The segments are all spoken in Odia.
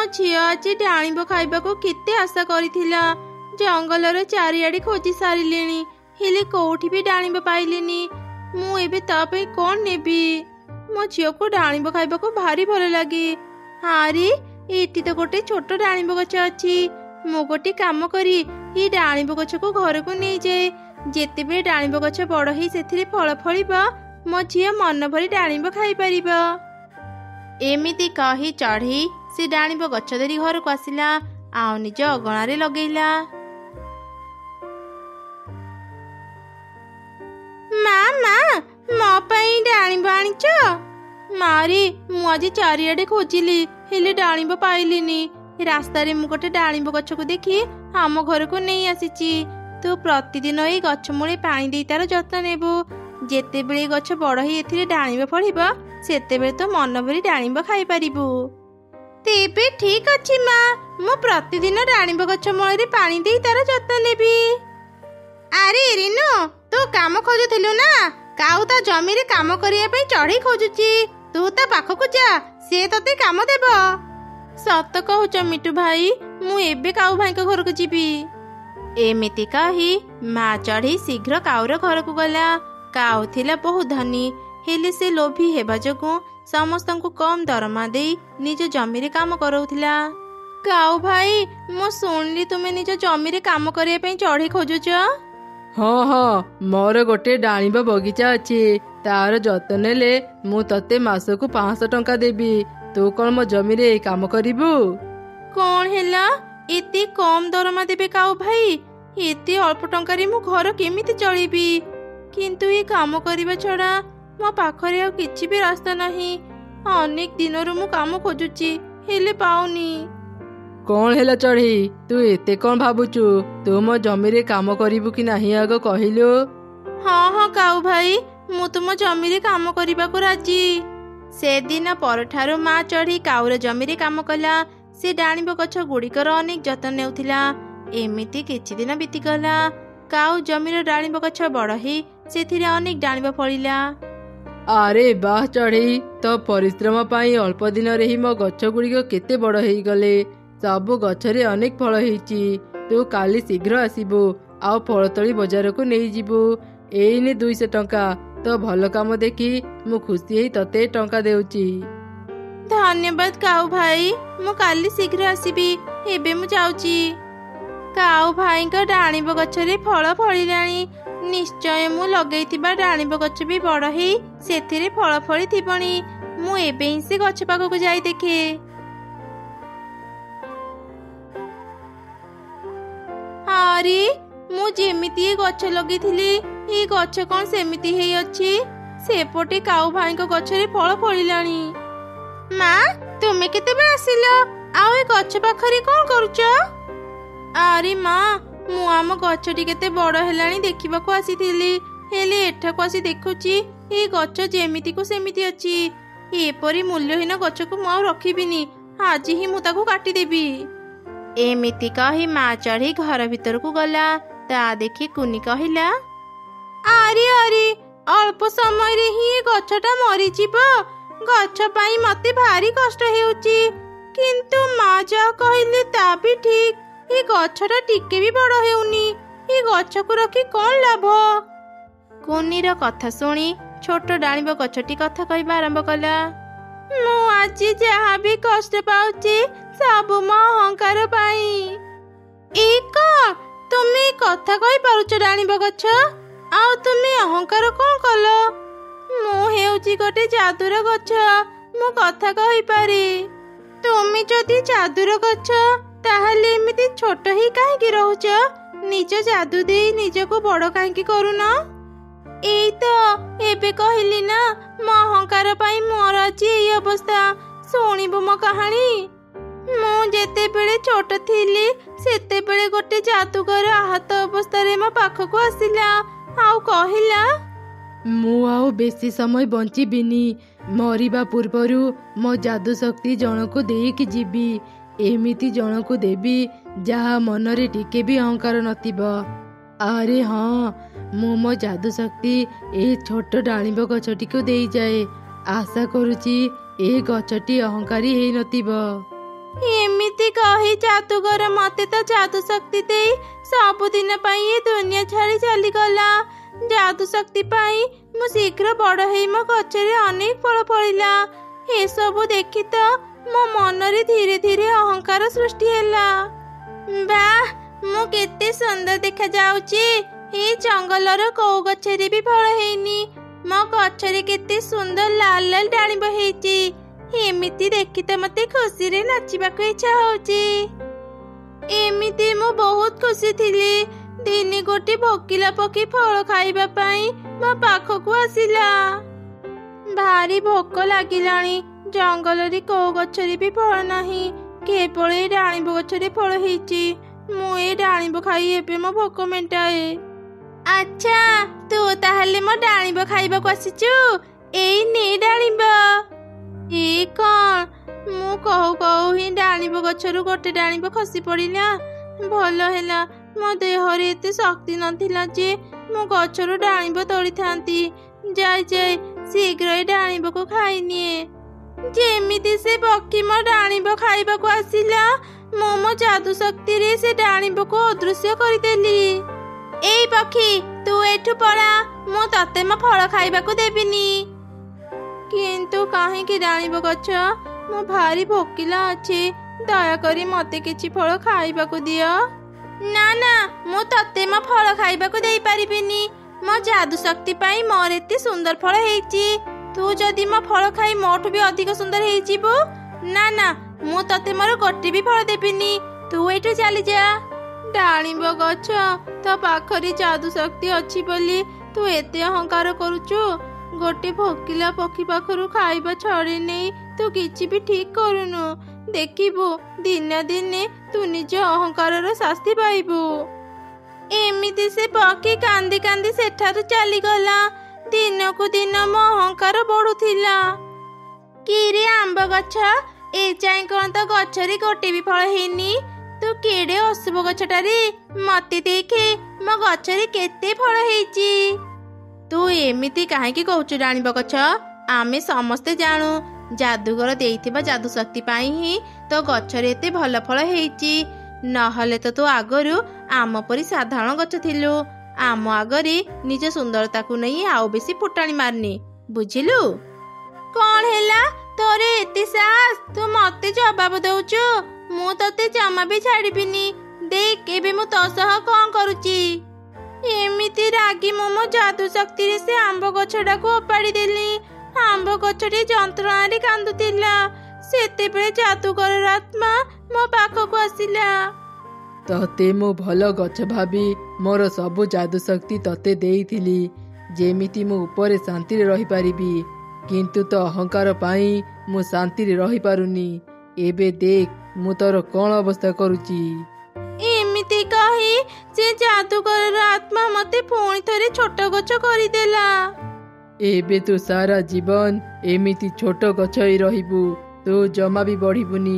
झियो आज डाणिब खाइबाको केते आशा करिथिला। जंगलर चारिआडे खोजी सारिलेनी हेले कोठी भी डाणिब पाइलेनी। मु एबे ता पई कोन नेबी? मो झियो को डाणिब खाइबाको भारी भल लागे। हारे एटी तो गोटे छोट डाणिब गछ अछि। मु गोटे काम करी ये डाणिब गछ को घर को नहीं जाए। जेतेबे डाणिब गछ बड़ ही सेथिरे फल फलिबा मो झियो मन भरी डाणिब खाई परिबा। एमिति कही चढ़ी से डाणिब गछ धरी घर को आसिला आउ निज अगणारे लगेला। मामा मो पई डाणिब आनिच? मारी मु आज चारिआडे खोजिली हेले डाणिब पाइलिनी। रास्तारे मु गोटे डाणिब गछ को देखी आम घर को नहीं आसीची। तू प्रतिदिन ए गछ मूले पानी दे तार जत्न नेबू। जेतेबेले गछ बड़ ही एथिरे डाणिब फलिबा सेतेबेले तो मन भरी डाणिब खाई परिबू। तेबे ठीक अछि मा, मु प्रतिदिन डाणिब गछ मूले पानी दे तार जत्न नेबी। अरे रिनु तू काम खोजुथिलु ना? काउ ता जमी रे काम करिया पे चढ़ी खोजुची। तू ता पाखकु जा, से तते काम देबो। सत कहूच मिटू भाई, मु एबे काउ भाई घर को जीवी। एमिति कही माँ चढ़ी शीघ्र काउर घर को गला। काउ थिला बहुत धनी हेले से लोभी हेबा जोगु समस्तंकु कम दरमा दे निज जमी रे काम करौथिला। काउ भाई मु सुनली तुमे निज जमी रे काम करिया पे चढ़ी खोजुच? हाँ हाँ मोर गोटे डाणिब बगीचा अच्छी। तार जत्न नेले मु तते मासकु 500 टंका देबी। तू कौन मो जमी रे काम करिबू? कौन हेला एते कम दरमा देबे काउ भाई? एते अल्प टंका मु घर केमिति चलिबी? किंतु ये काम करिबा छड़ा मो पाखरे आ किछि भी रास्ता नहीं। अनेक दिनरु मु काम खोजुची हेले पाउनी। कौन हेला चढ़ी तू एते कौन भाबुचु? तू मो जमी रे काम करिबू कि नाही आग कहिलो? हाँ हाँ काउ भाई मु तुम जमी रे काम करिबा को राजी। से दिन परठारु माँ चढ़ी काउर जमी रे काम कला। से डाणिब गछ गुड़िकर अनेक जतन नेउथिला। एमिति किछि दिन बीतीगला। काउ जमीर डाणिब गछ बड़ ही सेथिरे अनेक डाणिब फलिला। अरे बाह चढ़ी तो परिश्रम पाई अल्प दिन रे ही मो गछ गुड़िक केते बड़ हेई गले। सबु गछरे अनेक फल हेइची। तू काली शीघ्र आसीबू आउ फल तोली बजार को नहीं जीबू। एइने 200 टंका। तो भल काम देखी मु खुशी हेई तते टंका देउची। धन्यवाद काउ भाई, मु काली शीघ्र आसीबी। एबे मु जाउची। काउ भाई का डाणिब गछरे फल फलिलाणी। निश्चय मु लगेइथिबा डाणिब गछ भी बड़ हेई सेथिरे फल फली थिबणी। मु एबे ही से गछ पाखकु जाई देखे। अरे मु जेमिति गछ लगिथिली ए गछ कौन सेमिति हेई अछि? सेपटे काउ भाई को गछरे फल फलिलाणी। माँ तुमे केतेबे आसिलो? आउ ए गछ पाखरे कोन करूच? अरे माँ मु आम गछटी केते बड़ हेलाणी देखिबाको आसीथिली हेले एठाको आसी देखुची ए गछ जेमिति को सेमिति अछि। एपरि मूल्यहीन गछ को मु रखिबिनी। आज ही मु ताको काटी देबी। एमिति कही माँ चढ़ी घर भीतर को गला। ता देखी कुनी कहिला, अरे अरे अल्प समय रे ही गछटा मरी जीवो। गछ पाई मते भारी कष्ट हेउची। किंतु माँ जा कहिले ता भी ठीक। ये गछटा टिके भी बड़ हेउनी। ये गछ को रखी कौन लाभ? कुनीर कथा शुणी छोट डाणिब गछटी कथा कहबा आरंभ कला। मु आज जहाँ भी कष्ट पाउची सबु मो अहंकार पाई। एक तुमे कथा कहि पारुच डाणिब गछ? आउ तुमे अहंकार कौन कल? मु हेउची गोटे जादुर गछ। मु कथा कहि पारे। तुमे जदि जादुर गछ ताहले एमिति छोट ही काहेकि रहुच? निज जादू दे निज को बड़ काहेकि करून? एई तो एबे कहिली ना मो अहंकार पाई मोर अछि एई अवस्था। सुनिबो मो कहानी। मु जेतेबेले छोट थिली सेतेबेले गोटे जादूगर आहत अवस्था रे मो पाखकु आसिला आउ कहिला, मु आउ बेसी समय बंचिबिनी। मरिबा पूर्वरु मो जादू शक्ति जनकु देइकि जीवी। एमिति जनकु देवी जहा मनरे टिके भी अहंकार नथिबो। अरे हाँ मु मो जादू शक्ति ए छोट डाणिब गछटी को देई जाए। आशा करूची ए गछटी अहंकारी हेई नथिबो। एमि ଏମିତି କହି ଜାଦୁଗର ମତେ ତ ଜାଦୁ ଶକ୍ତି ଦେଇ ସବୁଦିନ ପାଇଁ ଏ ଦୁନିଆ ଛାଡ଼ି ଚାଲିଗଲା। ଜାଦୁ ଶକ୍ତି ପାଇଁ ମୁଁ ଶୀଘ୍ର ବଡ଼ ହେଇ ମୋ ଗଛରେ ଅନେକ ଫଳ ଫଳିଲା। ଏସବୁ ଦେଖି ତ ମୋ ମନରେ ଧୀରେ ଧୀରେ ଅହଙ୍କାର ସୃଷ୍ଟି ହେଲା। ବାଃ, ମୁଁ କେତେ ସୁନ୍ଦର ଦେଖାଯାଉଛି। ଏ ଜଙ୍ଗଲର କୋଉ ଗଛରେ ବି ଫଳ ହେଇନି। ମୋ ଗଛରେ କେତେ ସୁନ୍ଦର ଲାଲ ଲାଲ ଡାଳିମ୍ବ ହେଇଛି। ଏମିତି ଦେଖି ତ ମତେ ଖୁସିରେ ନାଚିବାକୁ ଇଚ୍ଛା ହଉଛି। ଏମିତି ମୁଁ ବହୁତ ଖୁସି ଥିଲି। ଦିନେ ଗୋଟେ ଭୋକିଲା ପକ୍ଷୀ ଫଳ ଖାଇବା ପାଇଁ ମୋ ପାଖକୁ ଆସିଲା। ଭାରି ଭୋକ ଲାଗିଲାଣି। ଜଙ୍ଗଲରେ କୋଉ ଗଛରେ ବି ଫଳ ନାହିଁ, କେବଳ ଏ ଡାଳିମ୍ବ ଗଛରେ ଫଳ ହେଇଛି। ମୁଁ ଏ ଡାଳିମ୍ବ ଖାଇ ଏବେ ମୋ ଭୋକ ମେଣ୍ଟାଏ। ଆଚ୍ଛା, ତୁ ତାହେଲେ ମୋ ଡାଳିମ୍ବ ଖାଇବାକୁ ଆସିଛୁ? ଏଇ ନେ ଡାଳିମ୍ବ। ଏ କଣ? ମୁଁ କହୁ କହୁ ହିଁ ଡାଳିମ୍ବ ଗଛରୁ ଗୋଟେ ଡାଳିମ୍ବ ଖସି ପଡ଼ିଲା। ଭଲ ହେଲା, ମୋ ଦେହରେ ଏତେ ଶକ୍ତି ନଥିଲା ଯେ ମୁଁ ଗଛରୁ ଡାଳିମ୍ବ ତୋଳିଥାନ୍ତି। ଯାଇ ଶୀଘ୍ର ଏ ଡାଳିମ୍ବକୁ ଖାଇନିଏ। ଯେମିତି ସେ ପକ୍ଷୀ ମୋ ଡାଳିମ୍ବ ଖାଇବାକୁ ଆସିଲା, ମୁଁ ମୋ ଜାଦୁ ଶକ୍ତିରେ ସେ ଡାଳିମ୍ବକୁ ଅଦୃଶ୍ୟ କରିଦେଲି। ଏଇ ପକ୍ଷୀ, ତୁ ଏଠୁ ପଳା। ମୁଁ ତତେ ମୋ ଫଳ ଖାଇବାକୁ ଦେବିନି। କିନ୍ତୁ କାହିଁକି ଡାଳିମ୍ବ ଗଛ? ମୁଁ ଭାରି ଭୋକିଲା ଅଛି। ଦୟାକରି ମତେ କିଛି ଫଳ ଖାଇବାକୁ ଦିଅ। ନା ନା, ମୁଁ ତତେ ମୋ ଫଳ ଖାଇବାକୁ ଦେଇପାରିବିନି। ମୋ ଜାଦୁ ଶକ୍ତି ପାଇଁ ମୋର ଏତେ ସୁନ୍ଦର ଫଳ ହେଇଛି। ତୁ ଯଦି ମୋ ଫଳ ଖାଇ ମୋଠୁ ବି ଅଧିକ ସୁନ୍ଦର ହେଇଯିବୁ, ନା ନା, ମୁଁ ତତେ ମୋର ଗୋଟେ ବି ଫଳ ଦେବିନି। ତୁ ଏଠୁ ଚାଲିଯା। ଡାଳିମ୍ବ ଗଛ, ତୋ ପାଖରେ ଜାଦୁ ଶକ୍ତି ଅଛି ବୋଲି ତୁ ଏତେ ଅହଙ୍କାର କରୁଛୁ। ଗୋଟେ ଭୋକିଲା ପକ୍ଷୀ ପାଖରୁ ଖାଇବା ଛଡେଇ ନେଇ ତୁ କିଛି ବି ଠିକ କରୁନୁ। ଦେଖିବୁ, ଦିନେ ଦିନେ ତୁ ନିଜ ଅହଙ୍କାରର ଶାସ୍ତି ପାଇବୁ। ଏମିତି ସେ ପକ୍ଷୀ କାନ୍ଦି କାନ୍ଦି ସେଠାରୁ ଚାଲିଗଲା। ଦିନକୁ ଦିନ ମୋ ଅହଙ୍କାର ବଢୁଥିଲା। କିରେ ଆମ୍ବ ଗଛ, ଏ ଯାଏଁ କଣ ତ ଗଛରେ ଗୋଟେ ବି ଫଳ ହେଇନି? ତୁ କେଡେ ଅଶୁଭ ଗଛଟାରେ। ମତେ ଦେଖେ, ମୋ ଗଛରେ କେତେ ଫଳ ହେଇଛି। ତୁ ଏମିତି କାହିଁକି କହୁଛୁ ଡାଳିମ୍ବ ଗଛ? ଆମେ ସମସ୍ତେ ଜାଣୁ, ଜାଦୁଗର ଦେଇଥିବା ଜାଦୁ ଶକ୍ତି ପାଇଁ ହିଁ ତୋ ଗଛରେ ଏତେ ଭଲ ଫଳ ହେଇଛି। ନହେଲେ ତ ତୁ ଆଗରୁ ଆମ ପରି ସାଧାରଣ ଗଛ ଥିଲୁ। ଆମ ଆଗରେ ନିଜ ସୁନ୍ଦରତାକୁ ନେଇ ଆଉ ବେଶୀ ଫୁଟାଣି ମାରନି, ବୁଝିଲୁ? କଣ ହେଲା ତୋର ଏତେ ସାହସ? ତୁ ମତେ ଜବାବ ଦଉଛୁ? ମୁଁ ତତେ ଜମା ବି ଛାଡ଼ିବିନି। ଦେଖ ଏବେ ମୁଁ ତୋ ସହ କଣ କରୁଛି। ଏମିତି ରାଗି ମୁଁ ମୋ ଜାଦୁ ଶକ୍ତିରେ ସେ ଆମ୍ବ ଗଛଟାକୁ ଓପାଡ଼ି ଦେଲି। ଆମ୍ବ ଗଛଟି ଯନ୍ତ୍ରଣାରେ କାନ୍ଦୁଥିଲା। ସେତେବେଳେ ଜାଦୁଗରର ଆତ୍ମା ମୋ ପାଖକୁ ଆସିଲା। ତତେ ମୁଁ ଭଲ ଗଛ ଭାବି ମୋର ସବୁ ଜାଦୁ ଶକ୍ତି ତତେ ଦେଇଥିଲି, ଯେମିତି ମୁଁ ଉପରେ ଶାନ୍ତିରେ ରହିପାରିବି। କିନ୍ତୁ ତୋ ଅହଙ୍କାର ପାଇଁ ମୁଁ ଶାନ୍ତିରେ ରହିପାରୁନି। ଏବେ ଦେଖ ମୁଁ ତୋର କଣ ଅବସ୍ଥା କରୁଛି। ଏମିତି କହି ସେ ଜାଦୁଗରର ଆତ୍ମା ମତେ ପୁଣି ଥରେ ଛୋଟ ଗଛ କରିଦେଲା। ଏବେ ତୁ ସାରା ଜୀବନ ଏମିତି ଛୋଟ ଗଛ ହେଇ ରହିବୁ। ତୁ ଜମା ବି ବଢିବୁନି।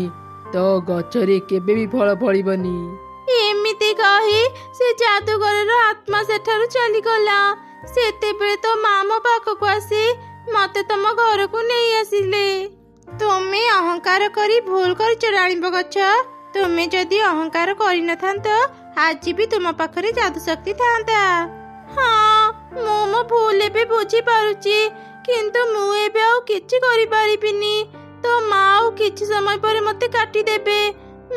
ତୋ ଗଛରେ କେବେ ବି ଫଳ ଫଳିବନି। ଏମିତି କହି ସେ ଜାଦୁଗରର ଆତ୍ମା ସେଠାରୁ ଚାଲିଗଲା। ସେତେବେଳେ ତ ମା ମୋ ପାଖକୁ ଆସି ମତେ ତମ ଘରକୁ ନେଇ ଆସିଲେ। ତୁମେ ଅହଙ୍କାର କରି ଭୁଲ କରିଛ ଡାଳିମ୍ବ ଗଛ। ତୁମେ ଯଦି ଅହଙ୍କାର କରିନଥାନ୍ତ, ଆଜି ବି ତୁମ ପାଖରେ ଜାଦୁ ଶକ୍ତି ଥାନ୍ତା। ହଁ, ମୁଁ ମୋ ଭୁଲ ଏବେ ବୁଝିପାରୁଛି। କିନ୍ତୁ ମୁଁ ଏବେ ଆଉ କିଛି କରିପାରିବିନି। ତ ମା ଆଉ କିଛି ସମୟ ପରେ ମତେ କାଟିଦେବେ।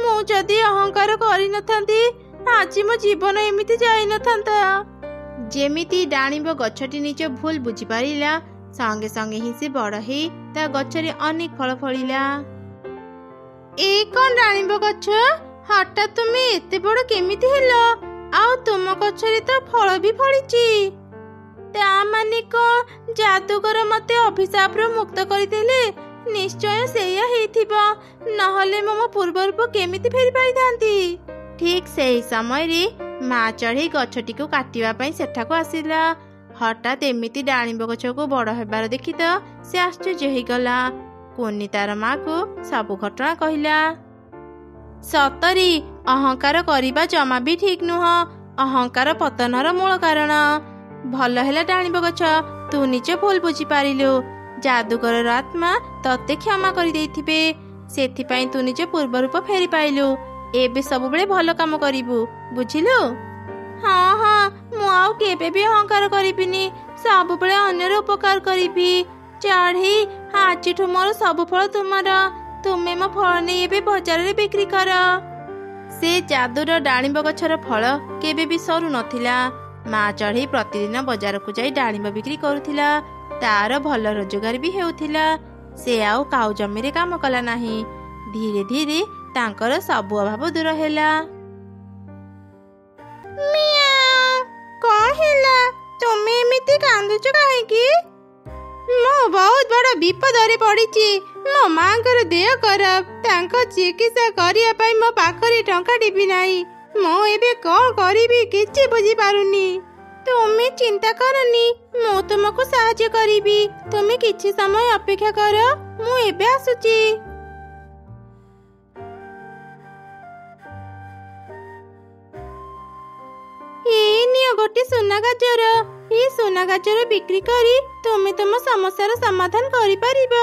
ମୁଁ ଯଦି ଅହଙ୍କାର କରିନଥାନ୍ତି, ଆଜି ମୋ ଜୀବନ ଏମିତି ଯାଇନଥାନ୍ତା। ଯେମିତି ଡାଳିମ୍ବ ଗଛଟି ନିଜ ଭୁଲ ବୁଝିପାରିଲା, ସଙ୍ଗେ ସଙ୍ଗେ ହିଁ ସେ ବଡ଼ ହେଇ ତା ଗଛରେ ଅନେକ ଫଳ ଫଳିଲା। ଏ କଣ ଡାଳିମ୍ବ ଗଛ, ହଠାତ୍ ତୁମେ ଏତେ ବଡ଼ କେମିତି ହେଲ? ଆଉ ତୁମ ଗଛରେ ତ ଫଳ ବି ଫଳିଛି। ତା ମାନେ କଣ ଜାଦୁଗର ମତେ ଅଭିଶାପରୁ ମୁକ୍ତ କରିଦେଲେ? ନିଶ୍ଚୟ ସେଇଆ ହେଇଥିବ, ନହେଲେ ମୁଁ ମୋ ପୂର୍ବ ରୂପ କେମିତି ଫେରି ପାରିଥାନ୍ତି? ଠିକ୍ ସେହି ସମୟରେ ମା ଚଢ଼େଇ ଗଛଟିକୁ କାଟିବା ପାଇଁ ସେଠାକୁ ଆସିଲା। ହଠାତ୍ ଏମିତି ଡାଳିମ୍ବ ଗଛକୁ ବଡ଼ ହେବାର ଦେଖି ତ ସେ ଆଶ୍ଚର୍ଯ୍ୟ ହେଇଗଲା। କୁନି ତାର ମାକୁ ସବୁ ଘଟଣା କହିଲା। ସତରେ ଅହଙ୍କାର କରିବା ଜମା ବି ଠିକ୍ ନୁହଁ। ଅହଙ୍କାର ପତନର ମୂଳ କାରଣ। ଭଲ ହେଲା ଡାଳିମ୍ବ ଗଛ, ତୁ ନିଜ ଭୁଲ ବୁଝିପାରିଲୁ। ଜାଦୁଗରର ଆତ୍ମା ତତେ କ୍ଷମା କରିଦେଇଥିବେ। ସେଥିପାଇଁ ତୁ ନିଜ ପୂର୍ବ ରୂପ ଫେରି ପାଇଲୁ। ଏବେ ସବୁବେଳେ ଭଲ କାମ କରିବୁ, ବୁଝିଲୁ? ହଁ ହଁ, ମୁଁ ଆଉ କେବେ ବି ଅହଙ୍କାର କରିବିନି। ସବୁବେଳେ ଅନ୍ୟର ଉପକାର କରିବି। ଚଢ଼େଇ, ଆଜିଠୁ ମୋର ସବୁ ଫଳ ତୁମର। ତୁମେ ମୋ ଫଳ ନେଇ ଏବେ ବଜାରରେ ବିକ୍ରି କର। ସେ ଯାଦୁର ଡାଳିମ୍ବ ଗଛର ଫଳ କେବେ ବି ସରୁ ନଥିଲା। ମା ଚଢ଼େଇ ପ୍ରତିଦିନ ବଜାରକୁ ଯାଇ ଡାଳିମ୍ବ ବିକ୍ରି କରୁଥିଲା। ତାର ଭଲ ରୋଜଗାର ବି ହେଉଥିଲା। ସେ ଆଉ କାଉ ଜମିରେ କାମ କଲା ନାହିଁ। ଧୀରେ ଧୀରେ ତାଙ୍କର ସବୁ ଅଭାବ ଦୂର ହେଲା। କଣ ହେଲା? ତୁମେ ଏମିତି କାନ୍ଦୁଛ କାହିଁକି? ମୁଁ ବହୁତ ବଡ଼ ବିପଦରେ ପଡ଼ିଛି। ମୋ ମାଙ୍କର ଦେହ ଖରାପ। ତାଙ୍କ ଚିକିତ୍ସା କରିବା ପାଇଁ ମୋ ପାଖରେ ଟଙ୍କାଟେ ବି ନାହିଁ। ମୁଁ ଏବେ କଣ କରିବି କିଛି ବୁଝିପାରୁନି। ତୁମେ ଚିନ୍ତା କରନି, ମୁଁ ତୁମକୁ ସାହାଯ୍ୟ କରିବି। ତୁମେ କିଛି ସମୟ ଅପେକ୍ଷା କର, ମୁଁ ଏବେ ଆସୁଛି। ଏଇ ନିଅ ଗୋଟେ ସୁନା ଗାଜର। এই সোনা গাজର ବିକ୍ରି କରି ତୁମେ ତୁମ ସମସ୍ୟାର ସମାଧାନ କରିପାରିବ।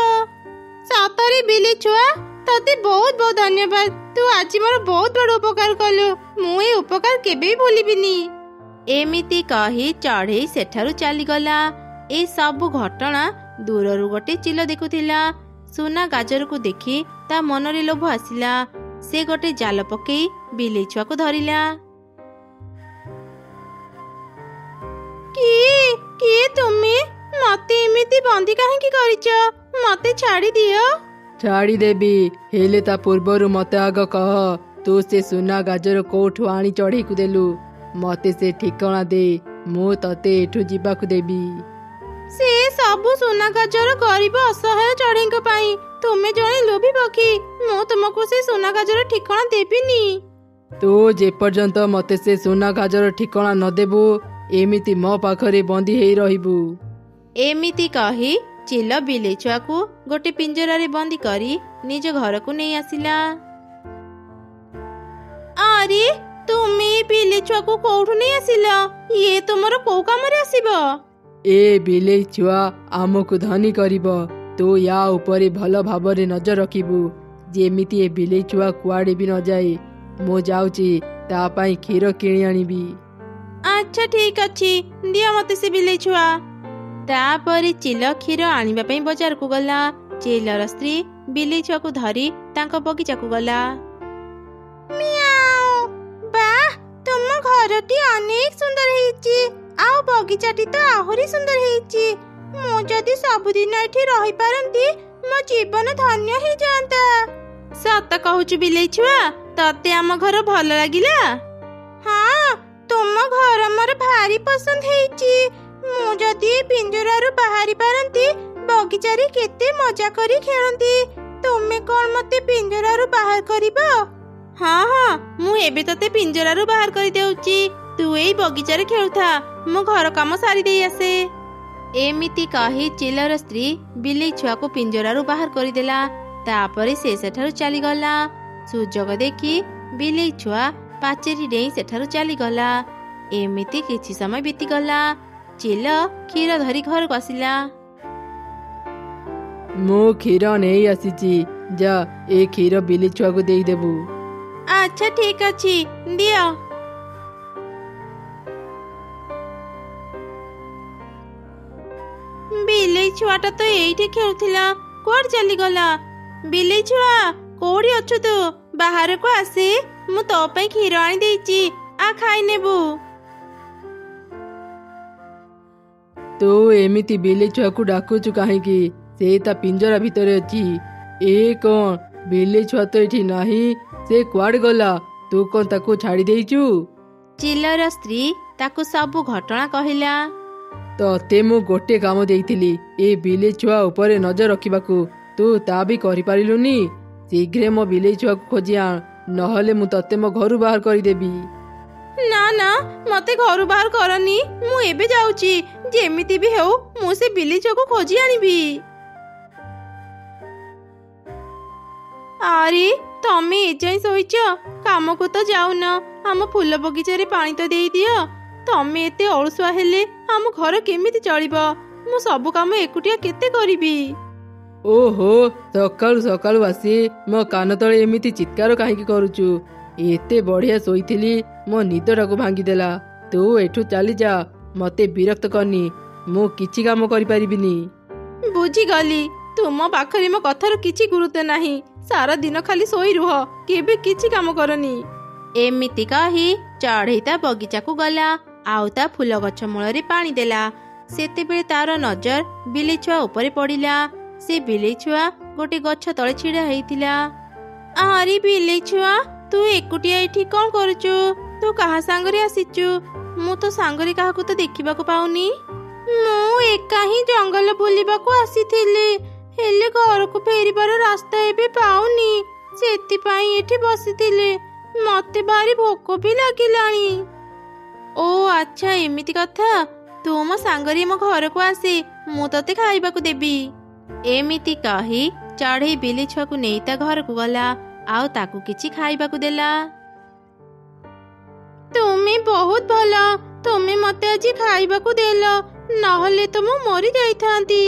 ସତରେ ବିଲେଇ ଛୁଆ, ତତେ ବହୁତ ବହୁତ ଧନ୍ୟବାଦ। ତୁ ଆଜି ମୋର ବହୁତ ବଡ଼ ଉପକାର କଲୁ। ମୁଁ ଏ ଉପକାର କେବେ ବି ଭୁଲିବିନି। ଏମିତି କହି ଚଢ଼େଇ ସେଠାରୁ ଚାଲିଗଲା। ଏ ସବୁ ଘଟଣା ଦୂରରୁ ଗୋଟେ ଚିଲ ଦେଖୁଥିଲା। ସୁନା ଗାଜରକୁ ଦେଖି ତା ମନରେ ଲୋଭ ଆସିଲା। ସେ ଗୋଟେ ଜାଲ ପକେଇ ବିଲେଇ ଛୁଆକୁ ଧରିଲା। କିଏ ତୁମେ? ମତେ ଏମିତି ବନ୍ଦୀ କାହିଁକି କରିଛ? ମତେ ଛାଡ଼ି ଦିଅ। ଛାଡ଼ିଦେବି, ହେଲେ ତା ପୂର୍ବରୁ ମତେ ଆଗ କହ, ତୁ ସେ ସୁନା ଗାଜର କୋଉଠୁ ଆଣି ଚଢ଼େଇକୁ ଦେଲୁ? ମତେ ସେ ଠିକଣା ଦେ, ମୁଁ ତତେ ଏଠୁ ଯିବାକୁ ଦେବି। ସେ ସବୁ ସୁନା ଗାଜର ଗରିବ ଅସହାୟ ଚଢ଼େଇଙ୍କ ପାଇଁ। ତୁମେ ଜଣେ ଲୋଭୀ ପକ୍ଷୀ। ମୁଁ ତୁମକୁ ସେ ସୁନା ଗାଜର ଠିକଣା ଦେବିନି। ତୁ ଯେପର୍ଯ୍ୟନ୍ତ ମତେ ସେ ସୁନା ଗାଜର ଠିକଣା ନ ଦେବୁ, ଏମିତି ମୋ ପାଖରେ ବନ୍ଦୀ ହେଇ ରହିବୁ। ଏମିତି କହି ଚିଲ ବିଲେଇ ଛୁଆକୁ ଗୋଟେ ପିଞ୍ଜରାରେ ବନ୍ଦୀ କରି ନିଜ ଘରକୁ ନେଇ ଆସିଲା। ଆରେ, ତୁମେ ବିଲେଇ ଛୁଆକୁ କୋଉଠୁ ନେଇ ଆସିଲ? ଇଏ ତୁମର କୋଉ କାମରେ ଆସିବ? ଏ ବିଲେଇ ଛୁଆ ଆମକୁ ଧନୀ କରିବ। ତୁ ୟା ଉପରେ ଭଲ ଭାବରେ ନଜର ରଖିବୁ, ଯେମିତି ଏ ବିଲେଇ ଛୁଆ କୁଆଡ଼େ ବି ନ ଯାଏ। ମୁଁ ଯାଉଛି ତା ପାଇଁ କ୍ଷୀର କିଣି ଆଣିବି। ଆଚ୍ଛା ଠିକ ଅଛି, ଦିଅ ମତେ ସେ ବିଲେଇ ଛୁଆ। ତାପରେ ଚିଲ କ୍ଷୀର ଆଣିବା ପାଇଁ ବଜାରକୁ ଗଲା। ଚିଲର ସ୍ତ୍ରୀ ବିଲେଇ ଛୁଆକୁ ଧରି ତାଙ୍କ ବଗିଚାକୁ ଗଲା। ବାଃ, ତୁମ ଘରଟି ଅନେକ ସୁନ୍ଦର ହେଇଛି। ଆଉ ବଗିଚାଟି ତ ଆହୁରି ସୁନ୍ଦର ହେଇଛି। ମୁଁ ଯଦି ସବୁଦିନ ଏଠି ରହିପାରନ୍ତି, ମୋ ଜୀବନ ଧନ୍ୟ ହେଇଯାଆନ୍ତା। ସତ କହୁଛୁ ବିଲେଇ ଛୁଆ, ତତେ ଆମ ଘର ଭଲ ଲାଗିଲା? ହଁ, ତୁମ ଘର ମୋର ଭାରି ପସନ୍ଦ ହେଇଛି। ମୁଁ ଯଦି ପିଞ୍ଜରାରୁ ବାହାରି ପାରନ୍ତି, ବଗିଚାରେ କେତେ ମଜା କରି ଖେଳନ୍ତି। ତୁମେ କଣ ମତେ ପିଞ୍ଜରାରୁ ବାହାର କରିବ? ହଁ ହଁ, ମୁଁ ଏବେ ତତେ ପିଞ୍ଜରାରୁ ବାହାର କରିଦେଉଛି। ତୁ ଏଇ ବଗିଚାରେ ଖେଳୁଥା, ମୁଁ ଘର କାମ ସାରି ଦେଇ ଆସେ। ଏମିତି କହି ଚିଲର ସ୍ତ୍ରୀ ବିଲେଇ ଛୁଆକୁ ପିଞ୍ଜରାରୁ ବାହାର କରିଦେଲା। ତାପରେ ସେ ସେଠାରୁ ଚାଲିଗଲା। ସୁଯୋଗ ଦେଖି ବିଲେଇ ଛୁଆ ପାଚେରୀ ଡେଇଁ ସେଠାରୁ ଚାଲିଗଲା। ଏମିତି କିଛି ସମୟ ବିତିଗଲା। ଚିଲ କ୍ଷୀର ଧରି ଘରକୁ ଆସିଲା। ମୁଁ କ୍ଷୀର ନେଇ ଆସିଛି, ଯା ଏ କ୍ଷୀର ବିଲେଇ ଛୁଆକୁ ଦେଇଦେବୁ। ଆଚ୍ଛା ଠିକ ଅଛି, ଦିଅ। ବିଲେଇ ଛୁଆଟା ତ ଏଇଠି ଖେଳୁଥିଲା, କୁଆଡେ ଚାଲିଗଲା? ବିଲେଇ ଛୁଆ, କୋଉଠି ଅଛୁ ତୁ? ବାହାରକୁ ଆସେ, ମୁଁ ତୋ ପାଇଁ କ୍ଷୀର ଆଣି ଦେଇଛି, ଆ ଖାଇ ନେବୁ। ତୁ ଏମିତି ବିଲେଇ ଛୁଆକୁ ଡାକୁଛୁ କାହିଁକି? ସେ ତା ପିଞ୍ଜରା ଭିତରେ ଅଛି। ଏ କଣ, ବିଲେଇ ଛୁଆ ତ ଏଠି ନାହିଁ, ସେ କୁଆଡେ ଗଲା? ତୁ କଣ ତାକୁ ଛାଡ଼ି ଦେଇଛୁ? ଚିଲର ସ୍ତ୍ରୀ ତାକୁ ସବୁ ଘଟଣା କହିଲା। ତତେ ମୁଁ ଗୋଟେ କାମ ଦେଇଥିଲି, ଏ ବିଲେଇ ଛୁଆ ଉପରେ ନଜର ରଖିବାକୁ। ତୁ ତା ବି କରିପାରିଲୁନି। ଶୀଘ୍ର ମୋ ବିଲେଇ ଛୁଆକୁ ଖୋଜି ଆଣ, ନହେଲେ ମୁଁ ତତେ ମୋ ଘରୁ ବାହାର କରିଦେବି। ନା ନା, ମତେ ଘରୁ ବାହାର କରନି। ମୁଁ ଏବେ ଯାଉଛି। ଯେମିତି ବି ହେଉ ମୁଁ ସେ ବିଲେଇ ଛୁଆକୁ ଖୋଜି ଆଣିବି। ଆରେ, ତମେ ଏଯାଏଁ ଶୋଇଛ, କାମକୁ ତ ଯାଉନ। ଆମ ଫୁଲ ବଗିଚାରେ ପାଣି ତ ଦେଇଦିଅ। ତମେ ଏତେ ଅଳସୁଆ ହେଲେ ଆମ ଘର କେମିତି ଚଳିବ? ମୁଁ ସବୁ କାମ ଏକୁଟିଆ କେତେ କରିବି? ଓହୋ, ସକାଳୁ ସକାଳୁ ଆସି ମୋ କାନ ତଳେ ଏମିତି ଚିତ୍କାର କାହିଁକି କରୁଛୁ? ଏତେ ବଢିଆ ଶୋଇଥିଲି, ମୋ ନିଦଟାକୁ ଭାଙ୍ଗିଦେଲା। ତୁ ଏଠୁ ଚାଲିଯା, ମତେ ବିରକ୍ତ କରନି। ମୁଁ କିଛି କାମ କରିପାରିବିନି। ବୁଝିଗଲି, ତୁମ ପାଖରେ ମୋ କଥାର କିଛି ଗୁରୁତ୍ୱ ନାହିଁ। ସାରା ଦିନ ଖାଲି ଶୋଇ ରୁହ, କେବେ କିଛି କାମ କରନି। ଏମିତି କହି ଚଢ଼େଇ ତା ବଗିଚାକୁ ଗଲା ଆଉ ତା ଫୁଲ ଗଛ ମୂଳରେ ପାଣି ଦେଲା। ସେତେବେଳେ ତାର ନଜର ବିଲେଇ ଛୁଆ ଉପରେ ପଡ଼ିଲା। ସେ ବିଲେଇ ଛୁଆ ଗୋଟେ ଗଛ ତଳେ ଛିଡ଼ା ହେଇଥିଲା। ଆରେ ବିଲେଇ ଛୁଆ, ତୁ ଏକୁଟିଆ ଏଠି କ'ଣ କରୁଛୁ? ତୁ କାହା ସାଙ୍ଗରେ ଆସିଛୁ? ମୁଁ ତ ସାଙ୍ଗରେ କାହାକୁ ତ ଦେଖିବାକୁ ପାଉନି। ମୁଁ ଏକା ହିଁ ଜଙ୍ଗଲ ବୁଲିବାକୁ ଆସିଥିଲି, ହେଲେ ଘରକୁ ଫେରିବାର ରାସ୍ତା ଏବେ ପାଉନି। ସେଥିପାଇଁ ଏଠି ବସିଥିଲି। ମତେ ଭାରି ଭୋକ ବି ଲାଗିଲାଣି। ଓ ଆଚ୍ଛା, ଏମିତି କଥା। ତୁ ମୋ ସାଙ୍ଗରେ ମୋ ଘରକୁ ଆସେ, ମୁଁ ତତେ ଖାଇବାକୁ ଦେବି। ଏମିତି କହି ଚଢ଼େଇ ବିଲେଇ ଛୁଆକୁ ନେଇ ତା ଘରକୁ ଗଲା ଆଉ ତାକୁ କିଛି ଖାଇବାକୁ ଦେଲା। ତୁମେ ବହୁତ ଭଲ, ତୁମେ ମତେ ଆଜି ଖାଇବାକୁ ଦେଲ, ନହେଲେ ତ ମୁଁ ମରି ଯାଇଥାନ୍ତି।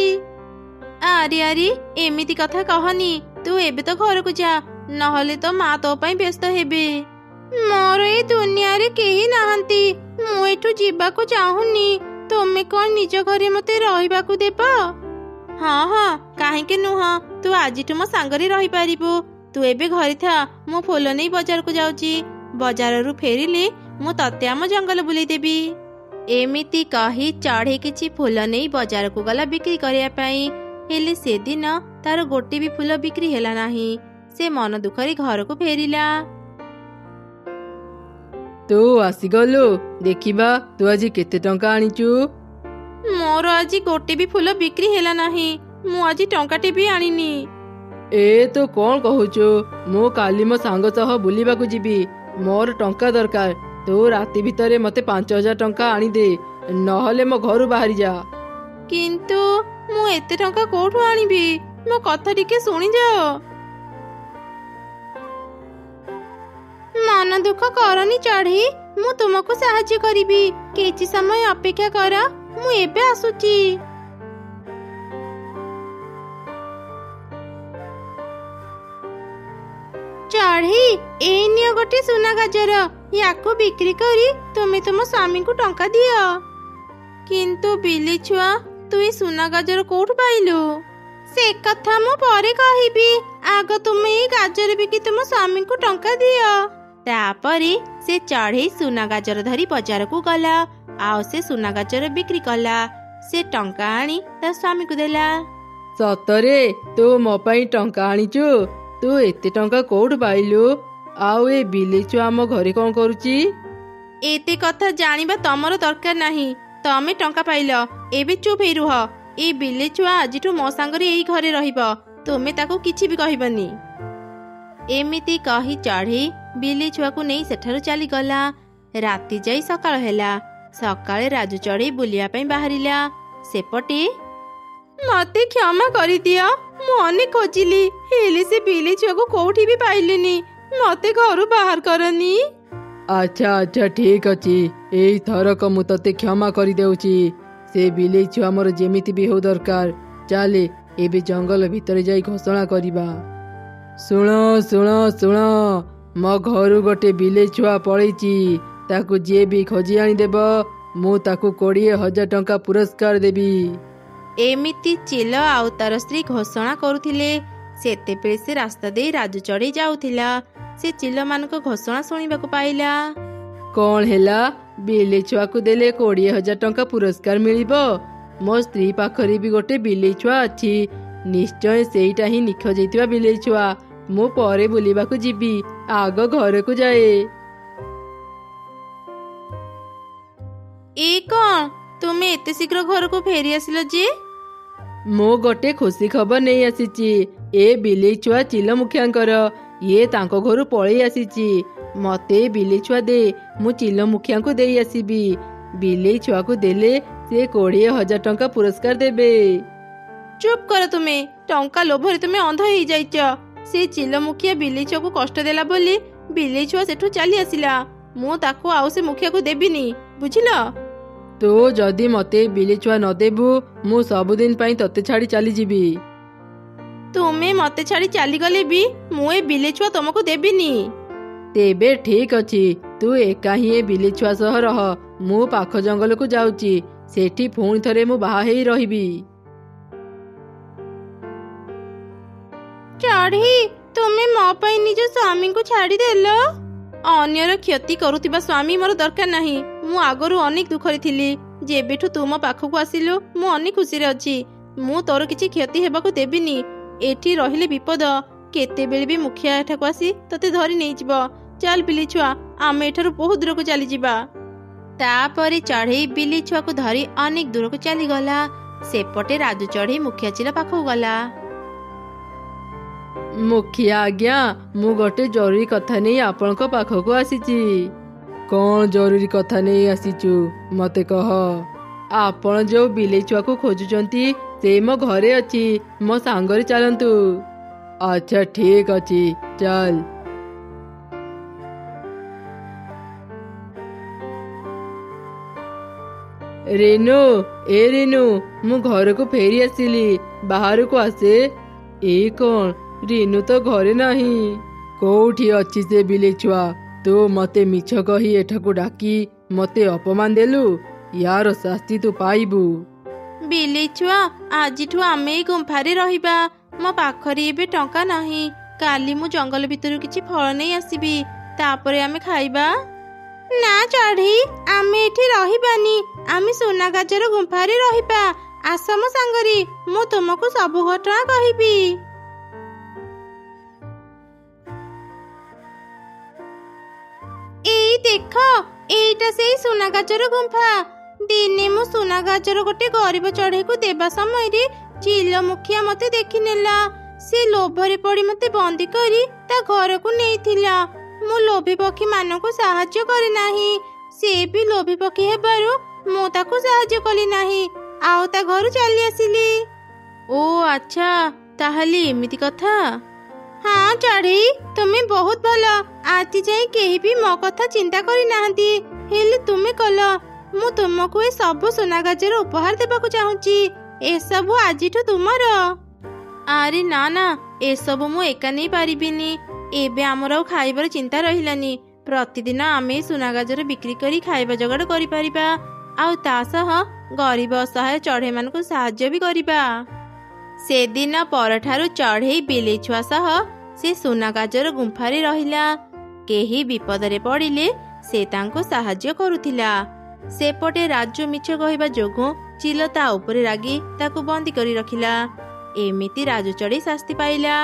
ଆରେ ଆରେ, ଏମିତି କଥା କହନି। ତୁ ଏବେ ତ ଘରକୁ ଯା, ନହେଲେ ତ ମା ତୋ ପାଇଁ ବ୍ୟସ୍ତ ହେବେ। ମୋର ଏ ଦୁନିଆରେ କେହି ନାହାନ୍ତି, ମୁଁ ଏଠୁ ଯିବାକୁ ଚାହୁଁନି। ତୁମେ କ'ଣ ନିଜ ଘରେ ମତେ ରହିବାକୁ ଦେବ? ହଁ ହଁ, କାହିଁକି ନୁହଁ। ତୁ ଆଜିଠୁ ମୋ ସାଙ୍ଗରେ ରହିପାରିବୁ। ତୁ ଏବେ ଘରେ ଥା, ମୁଁ ଫୁଲ ନେଇ ବଜାରକୁ ଯାଉଛି। ବଜାରରୁ ଫେରିଲେ ମୁଁ ତତେ ଆମ ଜଙ୍ଗଲ ବୁଲେଇଦେବି। ଏମିତି କହି ଚଢ଼େଇ କିଛି ଫୁଲ ନେଇ ବଜାରକୁ ଗଲା ବିକ୍ରି କରିବା ପାଇଁ। ହେଲେ ସେଦିନ ତାର ଗୋଟେ ବି ଫୁଲ ବିକ୍ରି ହେଲା ନାହିଁ। ସେ ମନ ଦୁଃଖରେ ଘରକୁ ଫେରିଲା। ତୁ ଆସିଗଲୁ, ଦେଖିବା ତୁ ଆଜି କେତେ ଟଙ୍କା ଆଣିଛୁ। ମୋର ଆଜି ଗୋଟେ ବି ଫୁଲ ବିକ୍ରି ହେଲା ନାହିଁ। ମୁଁ ଆଜି ଟଙ୍କାଟେ ବି ଆଣିନି। ଏ ତୁ କ'ଣ କହୁଛୁ? ମୁଁ କାଲି ମୋ ସାଙ୍ଗ ସହ ବୁଲିବାକୁ ଯିବି, ମୋର ଟଙ୍କା ଦରକାର। ତୁ ରାତି ଭିତରେ ମତେ 5,000 ଟଙ୍କା ଆଣିଦେ, ନହେଲେ ମୋ ଘରୁ ବାହାରି ଯା। କିନ୍ତୁ ମୁଁ ଏତେ ଟଙ୍କା କୋଉଠୁ ଆଣିବି? ମୋ କଥା ଟିକେ ଶୁଣିଯାଅ। ମନ ଦୁଃଖ କରନି ଚଢ଼େଇ, ମୁଁ ତୁମକୁ ସାହାଯ୍ୟ କରିବି। କିଛି ସମୟ ଅପେକ୍ଷା କର, ମୁଁ ଏବେ ଆସୁଛି। ଚଢ଼େଇ, ଏଇ ନିଅ ଗୋଟେ ସୁନା ଗାଜର। ୟାକୁ ବିକ୍ରି କରି ତୁମେ ତୁମ ସ୍ୱାମୀଙ୍କୁ ଟଙ୍କା ଦିଅ। କିନ୍ତୁ ବିଲେଇ ଛୁଆ, ତୁ ଏ ସୁନା ଗାଜର କୋଉଠୁ ପାଇଲୁ? ସେ କଥା ମୁଁ ପରେ କହିବି, ଆଗ ତୁମେ ଏଇ ଗାଜର ବିକି ତୁମ ସ୍ୱାମୀଙ୍କୁ ଟଙ୍କା ଦିଅ। ତାପରେ ସେ ଚଢ଼େଇ ସୁନା ଗାଜର ଧରି ବଜାରକୁ ଗଲା ଆଉ ସେ ସୁନା ଗାଜର ବିକ୍ରି କଲା। ସେ ଟଙ୍କା ଆଣି ତା ସ୍ୱାମୀକୁ ଦେଲା। ସତରେ ତୁ ମୋ ପାଇଁ ଟଙ୍କା ଆଣିଛୁ? ତୁ ଏତେ ଟଙ୍କା କୋଉଠୁ ପାଇଲୁ? ଆଉ ଏ ବିଲେଇ ଛୁଆ ଆମ ଘରେ କ'ଣ କରୁଛି? ଏତେ କଥା ଜାଣିବା ତମର ଦରକାର ନାହିଁ। ତମେ ଟଙ୍କା ପାଇଲ, ଏବେ ଚୁପ୍ ହେଇ ରୁହ। ଏ ବିଲେଇ ଛୁଆ ଆଜିଠୁ ମୋ ସାଙ୍ଗରେ ଏଇ ଘରେ ରହିବ, ତୁମେ ତାକୁ କିଛି ବି କହିବନି। ଏମିତି କହି ଚଢ଼େଇ ବିଲେଇ ଛୁଆକୁ ନେଇ ସେଠାରୁ ଚାଲିଗଲା। ରାତି ଯାଇ ସକାଳ ହେଲା। ସକାଳେ ରାଜୁ ଚଢ଼େଇ ବୁଲିବା ପାଇଁ ବାହାରିଲା। ସେପଟେ ମତେ କ୍ଷମା କରିଦିଅ, ମୁଁ ଅନେକ ଖୋଜିଲି, ହେଲେ ସେ ବିଲେଇ ଛୁଆକୁ କୋଉଠି ବି ପାଇଲିନି। ମତେ ଘରୁ ବାହାର କରନି। ଆଚ୍ଛା ଆଚ୍ଛା, ଠିକ୍ ଅଛି। ଏଇଥରକ ମୁଁ ତତେ କ୍ଷମା କରିଦେଉଛି। ସେ ବିଲେଇ ଛୁଆ ମୋର ଯେମିତି ବି ହେଉ ଦରକାର। ଚାଲେ ଏବେ ଜଙ୍ଗଲ ଭିତରେ ଯାଇ ଘୋଷଣା କରିବା। ଶୁଣ ଶୁଣ ଶୁଣ, ମୋ ଘରୁ ଗୋଟେ ବିଲେଇ ଛୁଆ ପଳେଇଛି। ତାକୁ ଯିଏ ବି ଖୋଜି ଆଣିଦେବ, ମୁଁ ତାକୁ 20,000 ଟଙ୍କା ପୁରସ୍କାର ଦେବି। ଏମିତି ଚିଲ ଆଉ ତାର ସ୍ତ୍ରୀ ଘୋଷଣା କରୁଥିଲେ। ସେତେବେଳେ ସେ ରାସ୍ତା ଦେଇ ରାଜୁ ଚଢ଼େଇ ଯାଉଥିଲା। ସେ ଚିଲମାନଙ୍କ ଘୋଷଣା ଶୁଣିବାକୁ ପାଇଲା। କ'ଣ ହେଲା? ବିଲେଇ ଛୁଆକୁ ଦେଲେ 20,000 ଟଙ୍କା ପୁରସ୍କାର ମିଳିବ? ମୋ ସ୍ତ୍ରୀ ପାଖରେ ବି ଗୋଟେ ବିଲେଇ ଛୁଆ ଅଛି। ନିଶ୍ଚୟ ସେଇଟା ହିଁ ନିଖୋଜ ହେଇଥିବା ବିଲେଇ ଛୁଆ। ମୁଁ ପରେ ବୁଲିବାକୁ ଯିବି, ଆଗ ଘରକୁ ଯାଏ। ଏ କ'ଣ, ତୁମେ ଏତେ ଶୀଘ୍ର ଘରକୁ ଫେରି ଆସିଲ ଯେ? ମୁଁ ଗୋଟେ ଖୁସି ଖବର ନେଇ ଆସିଛି। ଏ ବିଲେଇ ଛୁଆ ଚିଲ ମୁଖିଆଙ୍କର। ଇଏ ତାଙ୍କ ଘରୁ ପଳେଇ ଆସିଛି। ମତେ ବିଲେଇ ଛୁଆ ଦେ, ମୁଁ ଚିଲ ମୁଖିଆଙ୍କୁ ଦେଇ ଆସିବି। ବିଲେଇ ଛୁଆକୁ ଦେଲେ ସେ 20,000 ଟଙ୍କା ପୁରସ୍କାର ଦେବେ। ଚୁପ୍ କର ତୁମେ। ଟଙ୍କା ଲୋଭରେ ତୁମେ ଅନ୍ଧ ହେଇଯାଇଛ। ସେ ଚିଲ ମୁଖିଆ ବିଲେଇ ଛୁଆକୁ କଷ୍ଟ ଦେଲା ବୋଲି ବିଲେଇ ଛୁଆ ସେଠୁ ଚାଲି ଆସିଲା। ମୁଁ ତାକୁ ଆଉ ସେ ମୁଖିଆକୁ ଦେବିନି, ବୁଝିଲ? ତୁ ଯଦି ମତେ ବିଲେଇ ଛୁଆ ନ ଦେବୁ, ମୁଁ ସବୁଦିନ ପାଇଁ ତତେ ଛାଡ଼ି ଚାଲିଯିବି। ତୁମେ ମତେ ଛାଡ଼ି ଚାଲିଗଲେ ବି ମୁଁ ଏ ବିଲେଇ ଛୁଆ ତମକୁ ଦେବିନି। ତେବେ ଠିକ ଅଛି, ତୁ ଏକା ହିଁ ଏ ବିଲେଇ ଛୁଆ ସହ ରହ। ମୁଁ ପାଖ ଜଙ୍ଗଲକୁ ଯାଉଛି, ସେଠି ପୁଣି ଥରେ ମୁଁ ବାହା ହେଇ ରହିବି। ଚଢ଼େଇ, ତୁମେ ମୋ ପାଇଁ ନିଜ ସ୍ୱାମୀଙ୍କୁ ଛାଡ଼ିଦେଲ। ଅନ୍ୟର କ୍ଷତି କରୁଥିବା ସ୍ୱାମୀ ମୋର ଦରକାର ନାହିଁ। ମୁଁ ଆଗରୁ ଅନେକ ଦୁଃଖରେ ଥିଲି। ଯେବେଠୁ ତୁ ମୋ ପାଖକୁ ଆସିଲୁ ମୁଁ ଅନେକ ଖୁସିରେ ଅଛି। ମୁଁ ତୋର କିଛି କ୍ଷତି ହେବାକୁ ଦେବିନି। ଏଠି ରହିଲେ ବିପଦ। କେତେବେଳେ ବି ମୁଖିଆ ଏଠାକୁ ଆସି ତତେ ଧରି ନେଇଯିବ। ଚାଲ ବିଲେଇ ଛୁଆ, ଆମେ ଏଠାରୁ ବହୁତ ଦୂରକୁ ଚାଲିଯିବା। ତାପରେ ଚଢ଼େଇ ବିଲେଇ ଛୁଆକୁ ଧରି ଅନେକ ଦୂରକୁ ଚାଲିଗଲା। ସେପଟେ ରାଜୁ ଚଢ଼େଇ ମୁଖିଆ ଚିଲ ପାଖକୁ ଗଲା। ମୁଖିଆ ଆଜ୍ଞା, ମୁଁ ଗୋଟେ ଜରୁରୀ କଥା ନେଇ ଆପଣଙ୍କ ପାଖକୁ ଆସିଛି। କ'ଣ ଜରୁରୀ କଥା ନେଇ ଆସିଛୁ ମତେ କହ। ଆପଣ ଯୋଉ ବିଲେଇ ଛୁଆକୁ ଖୋଜୁଛନ୍ତି ସେ ମୋ ଘରେ ଅଛି। ମୋ ସାଙ୍ଗରେ ଚାଲନ୍ତୁ। ଆଚ୍ଛା ଠିକ ଅଛି, ଚାଲ। ରେନୁ, ଏ ରେନୁ, ମୁଁ ଘରକୁ ଫେରି ଆସିଲି। ବାହାରକୁ ଆସେ। ଏ କ'ଣ, ରେନୁ ତ ଘରେ ନାହିଁ। କୋଉଠି ଅଛି ସେ ବିଲେଇ ଛୁଆ? ତୁ ମତେ ମିଛ କହି ଏଠାକୁ ଡାକି ମତେ ଅପମାନ ଦେଲୁ। ୟାର ଶାସ୍ତି ତୁ ପାଇବୁ। ବିଲେଇ ଛୁଆ, ଆଜିଠୁ ଆମେ ଏଇ ଗୁମ୍ଫାରେ ରହିବା। ମୋ ପାଖରେ ଏବେ ଟଙ୍କା ନାହିଁ। କାଲି ମୁଁ ଜଙ୍ଗଲ ଭିତରୁ କିଛି ଫଳ ନେଇ ଆସିବି, ତାପରେ ଆମେ ଖାଇବା। ନା ଚଢ଼େଇ, ଆମେ ଏଠି ରହିବାନି। ଆମେ ସୁନା ଗାଜର ଗୁମ୍ଫାରେ ରହିବା। ଆସ ମୋ ସାଙ୍ଗରେ, ମୁଁ ତୁମକୁ ସବୁ ଘଟଣା କହିବି। ଏଇ ଦେଖ, ଏଇଟା ସେଇ ସୁନା ଗାଜର ଗୁମ୍ଫା। ଦିନେ ମୁଁ ସୁନା ଗାଜର ଗୋଟେ ଗରିବ ଚଢ଼େଇକୁ ଦେବା ସମୟରେ ଚିଲ ମୁଖିଆ ମତେ ଦେଖିନେଲା। ସେ ଲୋଭରେ ପଡ଼ି ମତେ ବନ୍ଦୀ କରି ତା ଘରକୁ ନେଇଥିଲା। ମୁଁ ଲୋଭୀ ପକ୍ଷୀ ମାନଙ୍କୁ ସାହାଯ୍ୟ କରେ ନାହିଁ। ସେ ବି ଲୋଭୀ ପକ୍ଷୀ ହେବାରୁ ମୁଁ ତାକୁ ସାହାଯ୍ୟ କଲି ନାହିଁ, ଆଉ ତା ଘରୁ ଚାଲି ଆସିଲି। ଓ ଆଚ୍ଛା, ତାହେଲେ ଏମିତି କଥା। ହଁ ଚଢ଼େଇ, ତୁମେ ବହୁତ ଭଲ। ଆଜି ଯାଇ କେହି ବି ମୋ କଥା ଚିନ୍ତା କରିନାହାନ୍ତି, ହେଲେ ତୁମେ କଲ। ମୁଁ ତୁମକୁ ଏ ସବୁ ସୁନା ଗାଜର ଉପହାର ଦେବାକୁ ଚାହୁଁଛି। ଏସବୁ ଆଜିଠୁ ତୁମର। ଆରେ ନା ନା, ଏସବୁ ମୁଁ ଏକା ନେଇ ପାରିବିନି। ଏବେ ଆମର ଆଉ ଖାଇବାର ଚିନ୍ତା ରହିଲାନି। ପ୍ରତିଦିନ ଆମେ ସୁନା ଗାଜର ବିକ୍ରି କରି ଖାଇବା ଯୋଗାଡ଼ କରିପାରିବା, ଆଉ ତା ସହ ଗରିବ ଅସହାୟ ଚଢ଼େଇମାନଙ୍କୁ ସାହାଯ୍ୟ ବି କରିବା। ସେଦିନ ପରଠାରୁ ଚଢ଼େଇ ବିଲେଇ ଛୁଆ ସହ ସେ ସୁନା ଗାଜର ଗୁମ୍ଫାରେ ରହିଲା। କେହି ବିପଦରେ ପଡ଼ିଲେ ସେ ତାଙ୍କୁ ସାହାଯ୍ୟ କରୁଥିଲା। ସେପଟେ ରାଜୁ ମିଛ କହିବା ଯୋଗୁଁ ଚିଲ ତା ଉପରେ ରାଗି ତାକୁ ବନ୍ଦୀ କରି ରଖିଲା। ଏମିତି ରାଜୁ ଚଢ଼େଇ ଶାସ୍ତି ପାଇଲା।